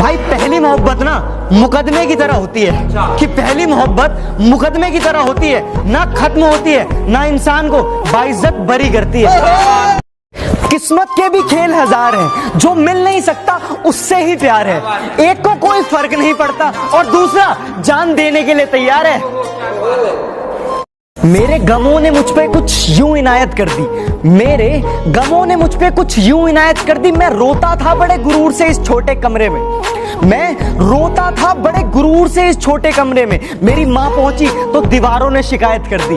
भाई पहली मोहब्बत ना मुकदमे की तरह होती है कि पहली मोहब्बत मुकदमे की तरह होती है, ना खत्म होती है, ना इंसान को बाइज्जत बरी करती है। किस्मत के भी खेल हजार हैं, जो मिल नहीं सकता उससे ही प्यार है। एक को कोई फर्क नहीं पड़ता और दूसरा जान देने के लिए तैयार है। मेरे गमों ने मुझ पे कुछ यूं इनायत कर दी, मेरे गमों ने मुझ पे कुछ यूं इनायत कर दी। मैं रोता था बड़े गुरूर से इस छोटे कमरे में, मैं रोता था बड़े गुरूर से इस छोटे कमरे में। मेरी माँ पहुंची तो दीवारों ने शिकायत कर दी।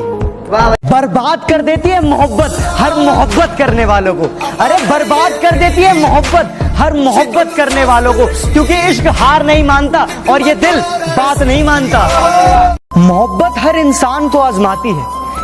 बर्बाद कर देती है मोहब्बत हर मोहब्बत करने वालों को। अरे बर्बाद कर देती है मोहब्बत हर मोहब्बत करने वालों को, क्योंकि इश्क हार नहीं मानता और ये दिल बात नहीं मानता। मोहब्बत हर इंसान को आजमाती है,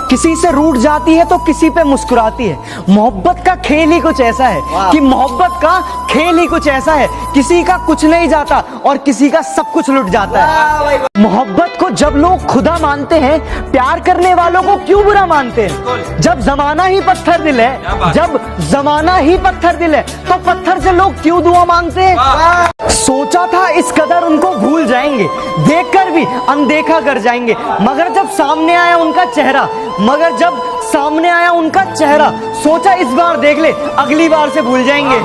किसी से रूठ जाती है तो किसी पे मुस्कुराती है। मोहब्बत का खेल ही कुछ ऐसा है कि मोहब्बत का खेल ही कुछ ऐसा है, किसी का कुछ नहीं जाता और किसी का सब कुछ लुट जाता है। मोहब्बत को जब लोग खुदा मानते हैं, प्यार करने वालों को क्यों बुरा मानते हैं? जब जमाना ही पत्थर दिल है, जब जमाना ही पत्थर दिल है, तो पत्थर से लोग क्यों दुआ मांगते हैं? सोचा था इस कदर उनको भूल जाएंगे, देखकर भी अनदेखा कर जाएंगे, मगर जब सामने आया उनका चेहरा, मगर जब सामने आया उनका चेहरा, सोचा इस बार देख ले, अगली बार से भूल जाएंगे।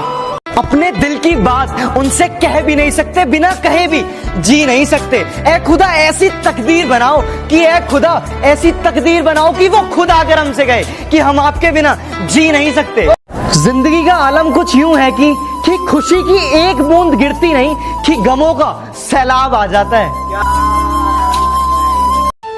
अपने दिल की बात उनसे कह भी नहीं सकते, बिना कहे भी जी नहीं सकते। ऐ खुदा ऐसी तकदीर बनाओ कि ऐ खुदा ऐसी तकदीर बनाओ कि वो खुद आकर हमसे गए कि हम आपके बिना जी नहीं सकते। जिंदगी का आलम कुछ यूं है कि खुशी की एक बूंद गिरती नहीं कि गमों का सैलाब आ जाता है।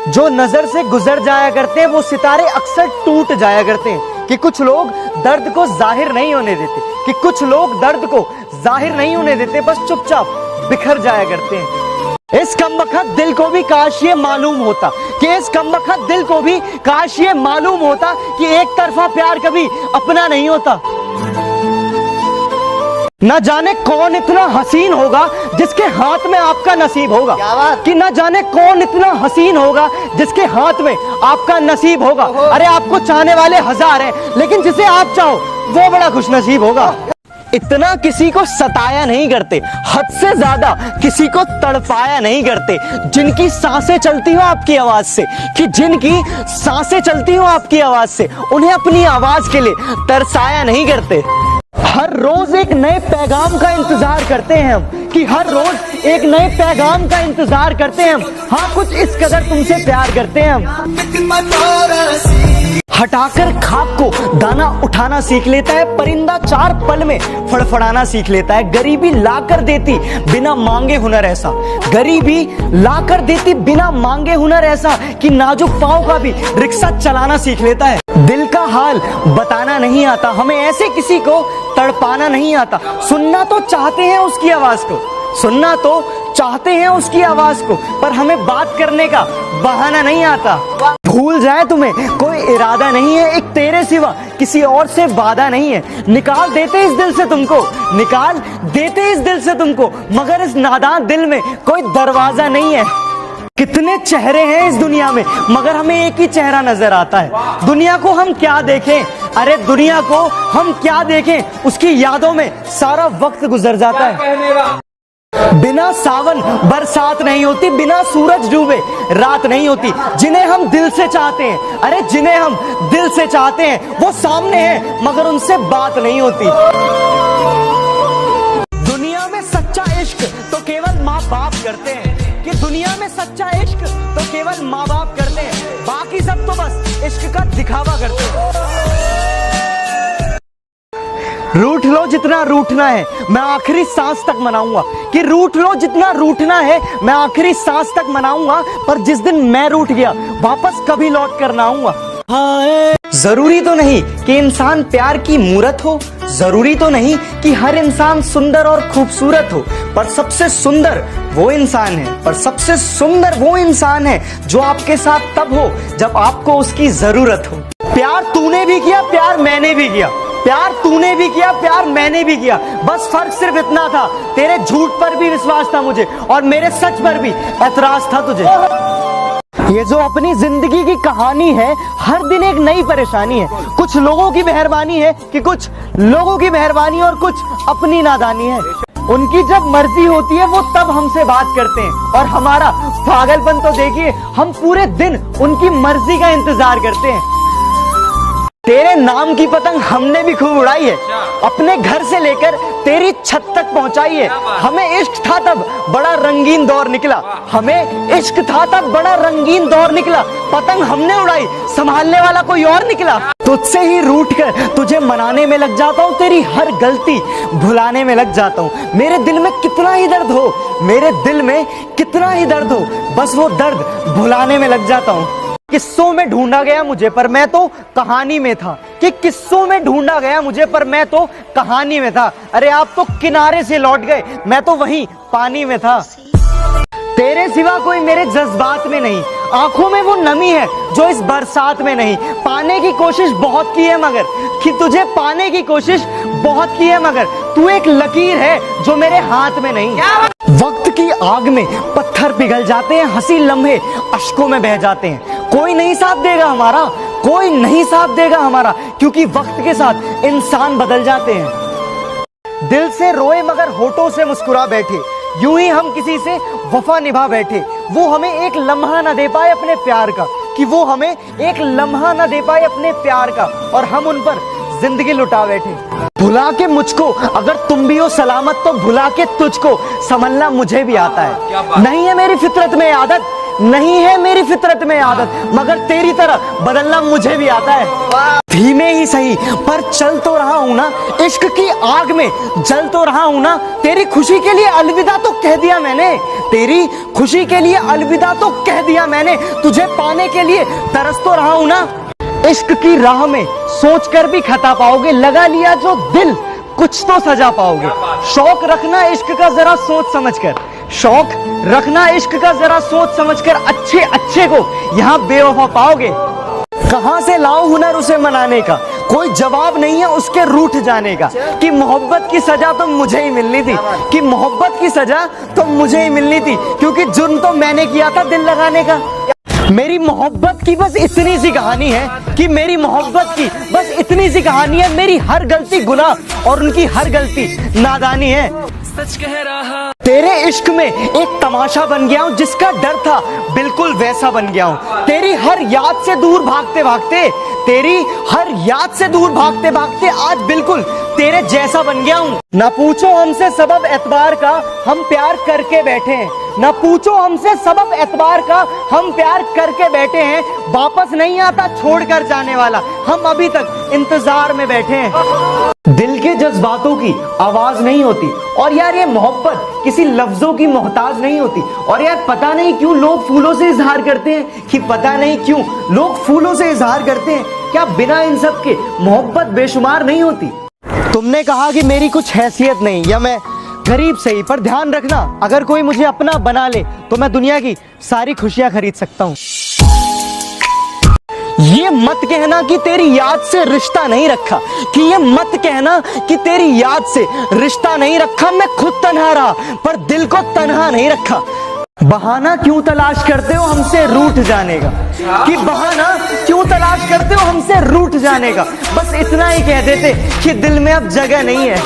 जो नजर से गुजर जाया करते हैं वो सितारे अक्सर टूट जाया करते हैं। कि कुछ लोग दर्द को जाहिर नहीं होने देते, कि कुछ लोग दर्द को जाहिर नहीं होने देते, बस चुपचाप बिखर जाया करते हैं। इस कमबख्त दिल को भी काश ये मालूम होता कि इस कमबख्त दिल को भी काश ये मालूम होता कि एक तरफा प्यार कभी अपना नहीं होता। न जाने कौन इतना हसीन होगा जिसके हाथ में आपका नसीब होगा, कि न जाने कौन इतना हसीन होगा जिसके हाथ में आपका नसीब होगा। अरे आपको चाहने वाले हजार हैं, लेकिन जिसे आप चाहो वो बड़ा खुशनसीब होगा। इतना किसी को सताया नहीं करते, हद से ज्यादा किसी को तड़पाया नहीं करते। जिनकी सांसें चलती हो आपकी आवाज से, कि जिनकी सांसें चलती हो आपकी आवाज से, उन्हें अपनी आवाज के लिए तरसाया नहीं करते। हर रोज एक नए पैगाम का इंतजार करते हैं हम, कि हर रोज एक नए पैगाम का इंतजार करते हैं हम। हाँ, कुछ इस कदर तुमसे प्यार करते हैं हम। हटाकर खाक को दाना उठाना सीख लेता है परिंदा, चार पल में फड़फड़ाना सीख लेता है। गरीबी लाकर देती बिना मांगे हुनर ऐसा, गरीबी लाकर देती बिना मांगे हुनर ऐसा, कि नाजुक पांव का भी रिक्शा चलाना सीख लेता है। दिल का हाल बताना नहीं आता, हमें ऐसे किसी को तड़पाना नहीं आता। सुनना तो चाहते हैं उसकी आवाज को, सुनना तो चाहते हैं उसकी आवाज को, पर हमें बात करने का बहाना नहीं आता। भूल जाए तुम्हें कोई इरादा नहीं है, एक तेरे सिवा किसी और से वादा नहीं है। निकाल देते इस दिल से तुमको, निकाल देते इस दिल से तुमको, मगर इस नादान दिल में कोई दरवाजा नहीं है। कितने चेहरे हैं इस दुनिया में, मगर हमें एक ही चेहरा नजर आता है। दुनिया को हम क्या देखें, अरे दुनिया को हम क्या देखें, उसकी यादों में सारा वक्त गुजर जाता है। बिना सावन बरसात नहीं होती, बिना सूरज डूबे रात नहीं होती। जिन्हें हम दिल से चाहते हैं, अरे जिन्हें हम दिल से चाहते हैं, वो सामने हैं मगर उनसे बात नहीं होती। दुनिया में सच्चा इश्क तो केवल माँ बाप करते हैं, कि दुनिया में सच्चा इश्क तो केवल माँ बाप करते हैं, बाकी सब तो बस इश्क का दिखावा करते हैं। रूठ लो जितना रूठना है, मैं आखिरी सांस तक मनाऊंगा, कि रूठ लो जितना रूठना है, मैं आखिरी सांस तक मनाऊंगा, पर जिस दिन मैं रूठ गया वापस कभी लौट कर ना आऊंगा। जरूरी तो नहीं कि इंसान प्यार की मूरत हो, जरूरी तो नहीं कि हर इंसान सुंदर और खूबसूरत हो, पर सबसे सुंदर वो इंसान है, पर सबसे सुंदर वो इंसान है जो आपके साथ तब हो जब आपको उसकी जरूरत हो। प्यार तूने भी किया, प्यार मैंने भी किया, प्यार तूने भी किया, प्यार मैंने भी किया, बस फर्क सिर्फ इतना था, तेरे झूठ पर भी विश्वास था मुझे और मेरे सच पर भी ऐतराज था तुझे। ये जो अपनी जिंदगी की कहानी है, हर दिन एक नई परेशानी है। कुछ लोगों की मेहरबानी है कि कुछ लोगों की मेहरबानी और कुछ अपनी नादानी है। उनकी जब मर्जी होती है वो तब हमसे बात करते हैं, और हमारा पागलपन तो देखिए, हम पूरे दिन उनकी मर्जी का इंतजार करते हैं। तेरे नाम की पतंग हमने भी खूब उड़ाई है, अपने घर से लेकर तेरी छत तक पहुंचाई है। हमें इश्क था तब बड़ा रंगीन दौर निकला, हमें इश्क था तब बड़ा रंगीन दौर निकला। पतंग हमने उड़ाई, संभालने वाला कोई और निकला। तुझसे ही रूठ कर तुझे मनाने में लग जाता हूँ, तेरी हर गलती भुलाने में लग जाता हूँ। मेरे दिल में कितना ही दर्द हो, मेरे दिल में कितना ही दर्द हो, बस वो दर्द भुलाने में लग जाता हूँ। किस्सों में ढूंढा गया मुझे पर मैं तो कहानी में था, कि किस्सों में ढूंढा गया मुझे पर मैं तो कहानी में था। अरे आप तो किनारे से लौट गए, मैं तो वहीं पानी में था। तेरे सिवा कोई मेरे जज्बात में नहीं, आंखों में वो नमी है जो इस बरसात में नहीं। पाने की कोशिश बहुत की है मगर, कि तुझे पाने की कोशिश बहुत की है मगर तू एक लकीर है जो मेरे हाथ में नहीं। वक्त की आग में पत्थर पिघल जाते हैं, हंसी लम्हे अश्कों में बह जाते हैं। कोई नहीं साथ देगा हमारा, कोई नहीं साथ देगा हमारा, क्योंकि वक्त के साथ इंसान बदल जाते हैं। दिल से रोए मगर होठों से मुस्कुरा बैठे, यूं ही हम किसी से वफा निभा बैठे। वो हमें एक लम्हा न दे पाए अपने प्यार का, कि वो हमें एक लम्हा न दे पाए अपने प्यार का, और हम उन पर जिंदगी लुटा बैठे। भुला के मुझको अगर तुम भी हो सलामत, तो भुला के तुझको संभलना मुझे भी आता है। नहीं है मेरी फितरत में आदत, नहीं है मेरी फितरत में आदत, मगर तेरी तरह बदलना मुझे भी आता है। धीमे ही सही पर चल तो रहा हूं ना, इश्क की आग में जल तो रहा हूं ना। तेरी खुशी के लिए अलविदा तो कह दिया मैंने, तेरी खुशी के लिए अलविदा तो कह दिया मैंने। तुझे पाने के लिए तरस तो रहा हूं ना। इश्क की राह में सोच कर भी खता पाओगे, लगा लिया जो दिल कुछ तो सजा पाओगे। शौक रखना इश्क का जरा सोच समझ कर, शौक रखना इश्क का जरा सोच समझकर, अच्छे अच्छे को यहाँ बेवफा पाओगे। कहां से लाऊं हुनर उसे मनाने का, कोई जवाब नहीं है उसके रूठ जाने का, कि मोहब्बत की सजा तो मुझे ही मिलनी थी, कि मोहब्बत की सजा तो मुझे ही मिलनी थी, क्योंकि जुर्म तो मैंने किया था दिल लगाने का। मेरी मोहब्बत की बस इतनी सी कहानी है, कि मेरी मोहब्बत की बस इतनी सी कहानी है। मेरी हर गलती गुनाह और उनकी हर गलती नादानी है। सच कह रहा तेरे इश्क में एक तमाशा बन गया हूँ, जिसका डर था बिल्कुल वैसा बन गया हूँ। तेरी हर याद से दूर भागते भागते, तेरी हर याद से दूर भागते भागते आज बिल्कुल तेरे जैसा बन गया हूँ। ना पूछो हमसे सबब एतबार का, हम प्यार करके बैठे हैं। ना पूछो हमसे सबब एतबार का, हम प्यार करके बैठे हैं। वापस नहीं आता छोड़कर जाने वाला, हम अभी तक इंतजार में बैठे हैं। दिल के जज्बातों की आवाज नहीं होती, और यार ये मोहब्बत किसी लफ्जों की मोहताज नहीं होती। और यार पता नहीं क्यों लोग फूलों से इजहार करते हैं, कि पता नहीं क्यों लोग फूलों से इजहार करते हैं। क्या बिना इन सब के मोहब्बत बेशुमार नहीं होती? तुमने कहा कि मेरी कुछ हैसियत नहीं, या मैं गरीब सही, पर ध्यान रखना अगर कोई मुझे अपना बना ले तो मैं दुनिया की सारी खुशियां खरीद सकता हूँ। ये मत कहना कि तेरी याद से रिश्ता नहीं रखा, कि ये मत कहना कि तेरी याद से रिश्ता नहीं रखा। मैं खुद तन्हा रहा पर दिल को तन्हा नहीं रखा। बहाना क्यों तलाश करते हो हमसे रूठ जाने का, कि बहाना क्यों तलाश करते हो हमसे रूठ जाने का। बस इतना ही कह देते कि दिल में अब जगह नहीं है।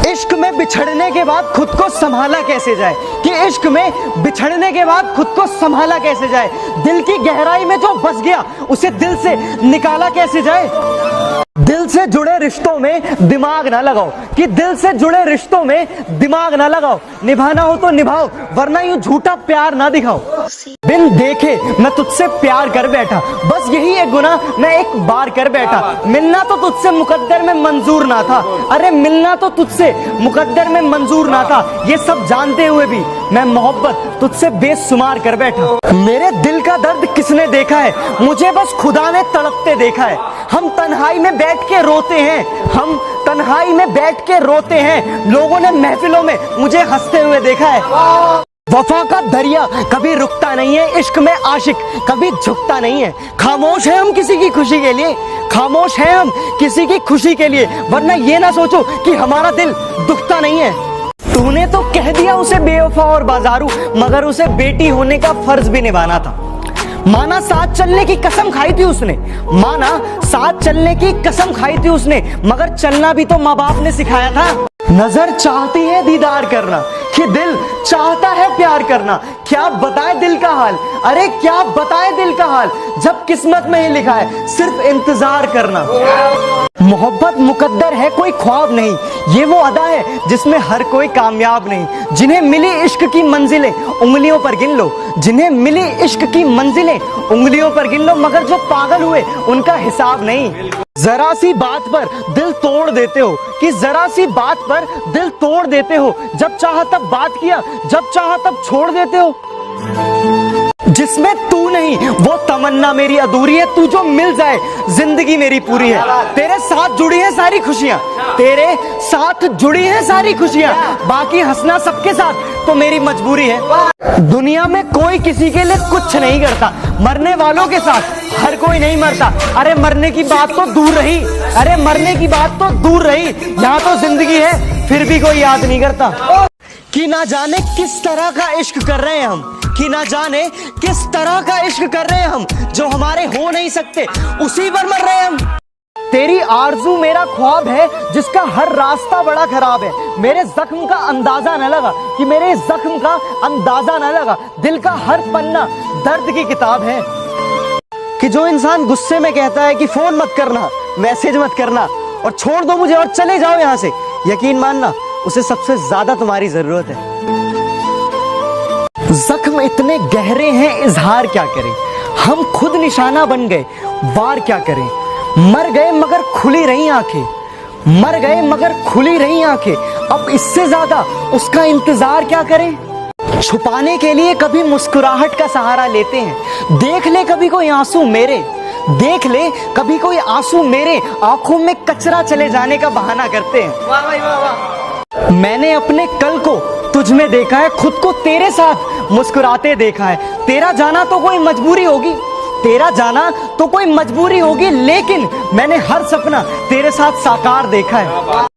इश्क में बिछड़ने के बाद खुद को संभाला कैसे जाए, कि इश्क में बिछड़ने के बाद खुद को संभाला कैसे जाए। दिल की गहराई में जो बस गया उसे दिल से निकाला कैसे जाए। दिल से जुड़े रिश्तों में दिमाग ना लगाओ, कि दिल से जुड़े रिश्तों में दिमाग ना लगाओ। निभाना हो तो निभाओ, वरना यूं झूठा प्यार ना दिखाओ। बिन देखे मैं तुझसे प्यार कर बैठा, बस यही एक गुनाह मैं एक बार कर बैठा। मिलना तो तुझसे मुकद्दर में मंजूर ना था, अरे मिलना तो तुझसे मुकद्दर में मंजूर ना था। ये सब जानते हुए भी मैं मोहब्बत तुझसे बेशुमार कर बैठा। मेरे दिल का दर्द किसने देखा है, मुझे बस खुदा ने तड़पते देखा है। हम तन्हाई में बैठ के रोते हैं, हम तन्हाई में बैठ के रोते हैं। लोगों ने महफिलों में मुझे हंसते हुए देखा है। वफा का दरिया कभी रुकता नहीं है, इश्क में आशिक कभी झुकता नहीं है। खामोश है हम किसी की खुशी के लिए, खामोश है हम किसी की खुशी के लिए, वरना ये ना सोचो कि हमारा दिल दुखता नहीं है। तूने तो कह दिया उसे बेवफा और बाजारू, मगर उसे बेटी होने का फर्ज भी निभाना था। माना साथ चलने की कसम खाई थी उसने, माना साथ चलने की कसम खाई थी उसने, मगर चलना भी तो माँ बाप ने सिखाया था। नजर चाहती है दीदार करना, कि दिल चाहता है प्यार करना। क्या बताए दिल का हाल, अरे क्या बताए दिल का हाल, जब किस्मत में ही लिखा है सिर्फ इंतजार करना। मोहब्बत मुकद्दर है, कोई ख्वाब नहीं। ये वो अदा है जिसमें हर कोई कामयाब नहीं। जिन्हें मिली इश्क की मंजिलें उंगलियों पर गिन लो, जिन्हें मिली इश्क की मंजिलें उंगलियों पर गिन लो, मगर जो पागल हुए उनका हिसाब नहीं। जरा सी बात पर दिल तोड़ देते हो, कि जरा सी बात पर दिल तोड़ देते हो। जब चाहा तब बात किया, जब चाहा तब छोड़ देते हो। जिसमें तू नहीं वो तमन्ना मेरी अधूरी है। तू जो मिल जाए जिंदगी मेरी पूरी है। तेरे साथ जुड़ी है सारी खुशियां, तेरे साथ जुड़ी है सारी खुशियां। बाकी हंसना सबके साथ तो मेरी मजबूरी है। दुनिया में कोई किसी के लिए कुछ नहीं करता, मरने वालों के साथ हर कोई नहीं मरता। अरे मरने की बात तो दूर रही, अरे मरने की बात तो दूर रही, यहाँ तो जिंदगी है फिर भी कोई याद नहीं करता। कि ना जाने किस तरह का इश्क कर रहे हैं हम, कि ना जाने किस तरह का इश्क कर रहे हैं हम, जो हमारे हो नहीं सकते उसी पर मर रहे हैं हम। तेरी आरज़ू मेरा ख्वाब है जिसका हर रास्ता बड़ा खराब है। मेरे जख्म का अंदाजा न लगा, कि मेरे जख्म का अंदाजा न लगा। दिल का हर पन्ना दर्द की किताब है। कि जो इंसान गुस्से में कहता है कि फोन मत करना, मैसेज मत करना और छोड़ दो मुझे और चले जाओ यहां से, यकीन मानना उसे सबसे ज्यादा तुम्हारी जरूरत है। जख्म इतने गहरे हैं, इजहार क्या करें। हम खुद निशाना बन गए, वार क्या करें। मर गए मगर खुली रही आंखें, मर गए मगर खुली रही आंखें। अब इससे ज्यादा उसका इंतजार क्या करें। छुपाने के लिए कभी मुस्कुराहट का सहारा लेते हैं। देख ले कभी कोई आंसू मेरे, देख ले कभी कोई आंसू मेरे, आंखों में कचरा चले जाने का बहाना करते हैं। वाह भाई वाह वाह। मैंने अपने कल को तुझ में देखा है, खुद को तेरे साथ मुस्कुराते देखा है। तेरा जाना तो कोई मजबूरी होगी, तेरा जाना तो कोई मजबूरी होगी, लेकिन मैंने हर सपना तेरे साथ साकार देखा है।